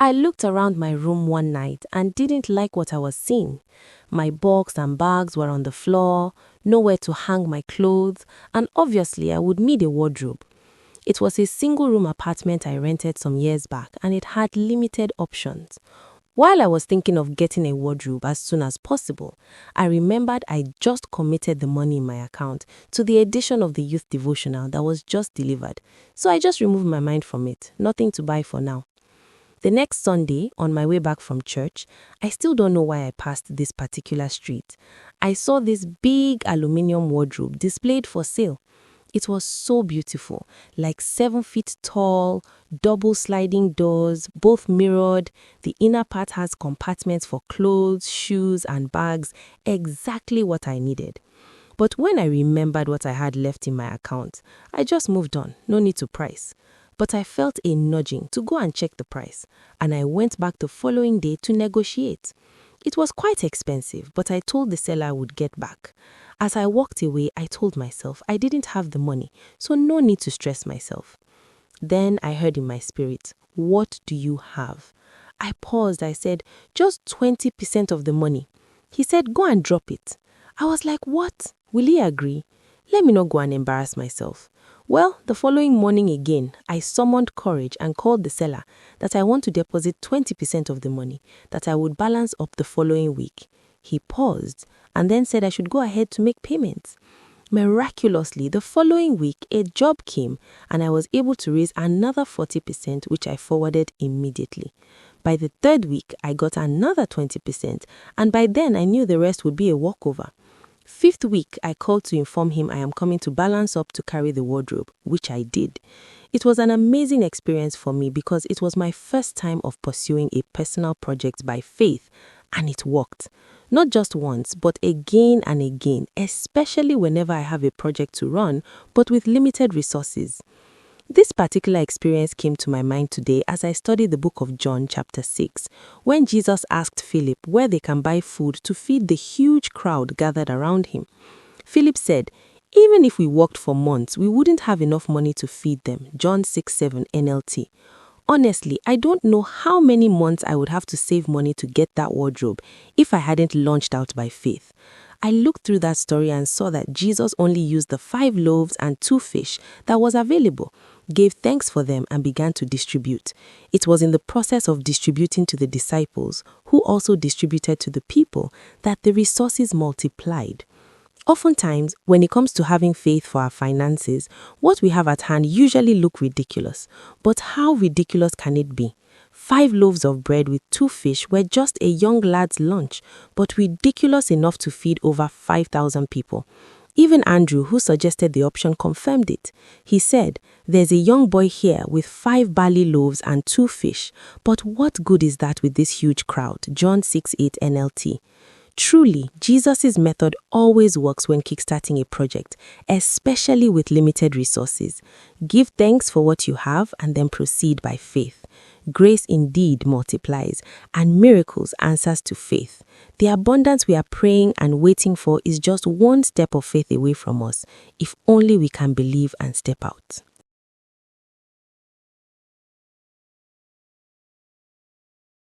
I looked around my room one night and didn't like what I was seeing. My box and bags were on the floor, nowhere to hang my clothes, and obviously I would need a wardrobe. It was a single-room apartment I rented some years back, and it had limited options. While I was thinking of getting a wardrobe as soon as possible, I remembered I just committed the money in my account to the edition of the youth devotional that was just delivered, so I just removed my mind from it, nothing to buy for now. The next Sunday, on my way back from church, I still don't know why I passed this particular street. I saw this big aluminium wardrobe displayed for sale. It was so beautiful, like 7 feet tall, double sliding doors, both mirrored. The inner part has compartments for clothes, shoes, and bags, exactly what I needed. But when I remembered what I had left in my account, I just moved on, no need to price. But I felt a nudging to go and check the price, and I went back the following day to negotiate. It was quite expensive, but I told the seller I would get back. As I walked away, I told myself I didn't have the money, so no need to stress myself. Then I heard in my spirit, "What do you have?" I paused. I said, "Just 20% of the money." He said, "Go and drop it." I was like, "What? Will he agree? Let me not go and embarrass myself." Well, the following morning again, I summoned courage and called the seller that I want to deposit 20% of the money, that I would balance up the following week. He paused and then said I should go ahead to make payments. Miraculously, the following week, a job came and I was able to raise another 40%, which I forwarded immediately. By the third week, I got another 20%, and by then I knew the rest would be a walkover. Fifth week, I called to inform him I am coming to balance up to carry the wardrobe, which I did. It was an amazing experience for me because it was my first time of pursuing a personal project by faith, and it worked. Not just once, but again and again, especially whenever I have a project to run, but with limited resources. This particular experience came to my mind today as I studied the book of John chapter 6, when Jesus asked Philip where they can buy food to feed the huge crowd gathered around him. Philip said, "Even if we worked for months, we wouldn't have enough money to feed them." John 6:7 NLT. Honestly, I don't know how many months I would have to save money to get that wardrobe if I hadn't launched out by faith. I looked through that story and saw that Jesus only used the 5 loaves and 2 fish that was available, gave thanks for them, and began to distribute. It was in the process of distributing to the disciples, who also distributed to the people, that the resources multiplied. Oftentimes, when it comes to having faith for our finances, what we have at hand usually look ridiculous. But how ridiculous can it be? 5 loaves of bread with 2 fish were just a young lad's lunch, but ridiculous enough to feed over 5,000 people. Even Andrew, who suggested the option, confirmed it. He said, "There's a young boy here with 5 barley loaves and 2 fish, but what good is that with this huge crowd?" John 6:8 NLT. Truly, Jesus' method always works when kickstarting a project, especially with limited resources. Give thanks for what you have and then proceed by faith. Grace indeed multiplies, and miracles answers to faith. The abundance we are praying and waiting for is just one step of faith away from us, if only we can believe and step out.